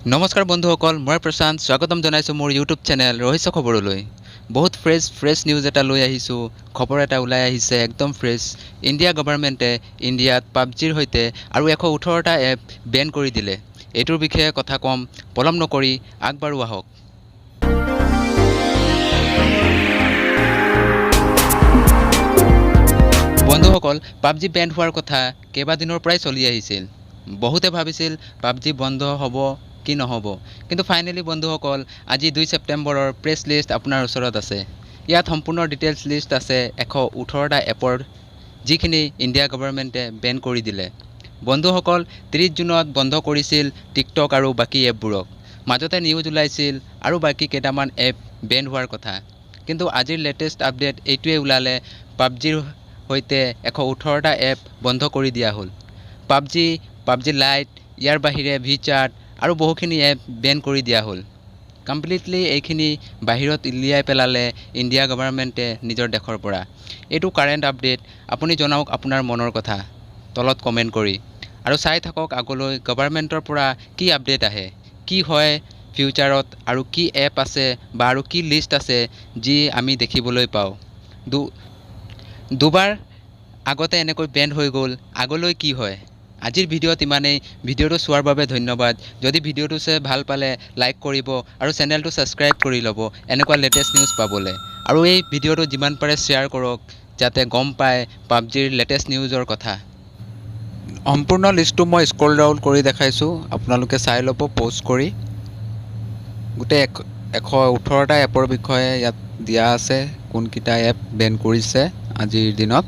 নমস্কাৰ বন্ধুসকল, মই প্ৰশান্ত স্বাগতম জনাইছোঁ মোৰ ইউটিউব চেনেল ৰহস্য খবৰলৈ। বহুত ফ্ৰেছ নিউজ এটা লৈ আহিছোঁ। খবৰ এটা ওলাই আহিছে একদম ফ্ৰেছ। ইণ্ডিয়া গভৰ্ণমেণ্টে ইণ্ডিয়াত পাবজিৰ সৈতে আৰু 118টা এপ বেন কৰি দিলে। এইটোৰ বিষয়ে কথা ক'ম, পলম নকৰি আগবাঢ়ো আহক। বন্ধুসকল, পাবজি বেন হোৱাৰ কথা কেইবাদিনৰ পৰাই চলি আহিছিল। বহুতে ভাবিছিল পাবজি বন্ধ হ'ব কি নহ'ব, কিন্তু ফাইনেলি বন্ধুসকল আজি 2 ছেপ্টেম্বৰৰ প্ৰেছ লিষ্ট আপোনাৰ ওচৰত আছে। ইয়াত সম্পূৰ্ণ ডিটেইলছ লিষ্ট আছে 118টা এপৰ, যিখিনি ইণ্ডিয়া গভৰ্ণমেণ্টে বেন কৰি দিলে। বন্ধুসকল, 30 জুনত বন্ধ কৰিছিল টিকটক আৰু বাকী এপবোৰক। মাজতে নিউজ ওলাইছিল আৰু বাকী কেইটামান এপ বেন হোৱাৰ কথা, কিন্তু আজিৰ লেটেষ্ট আপডেট এইটোৱে ওলালে পাবজিৰ সৈতে 118টা এপ বন্ধ কৰি দিয়া হ'ল। পাবজি লাইট, ইয়াৰ বাহিৰে ভিচাৰ্ট আৰু বহুখিনি এপ বেন কৰি দিয়া হ'ল। কমপ্লিটলি এইখিনি বাহিৰত উলিয়াই পেলালে ইণ্ডিয়া গভৰ্ণমেণ্টে নিজৰ দেশৰ পৰা। এইটো কাৰেণ্ট আপডেট, আপুনি জনাওক আপোনাৰ মনৰ কথা তলত কমেণ্ট কৰি। আৰু চাই থাকক আগলৈ গভৰ্ণমেণ্টৰ পৰা কি আপডেট আহে, কি হয় ফিউচাৰত, আৰু কি এপ আছে বা আৰু কি লিষ্ট আছে যি আমি দেখিবলৈ পাওঁ। দুবাৰ আগতে এনেকৈ বেন হৈ গ'ল, আগলৈ কি হয়। আজিৰ ভিডিঅ'ত ইমানেই। ভিডিঅ'টো চোৱাৰ বাবে ধন্যবাদ। যদি ভিডিঅ'টো চাই ভাল পালে লাইক কৰিব আৰু চেনেলটো ছাবস্ক্ৰাইব কৰি ল'ব এনেকুৱা লেটেষ্ট নিউজ পাবলৈ। আৰু এই ভিডিঅ'টো যিমান পাৰে শ্বেয়াৰ কৰক, যাতে গম পায় পাবজিৰ লেটেষ্ট নিউজৰ কথা। সম্পূৰ্ণ লিষ্টটো মই স্ক্ৰল ডাউন কৰি দেখাইছোঁ, আপোনালোকে চাই ল'ব প'জ কৰি। গোটেই 118টা এপৰ বিষয়ে ইয়াত দিয়া আছে, কোনকেইটা এপ বেন কৰিছে আজিৰ দিনত।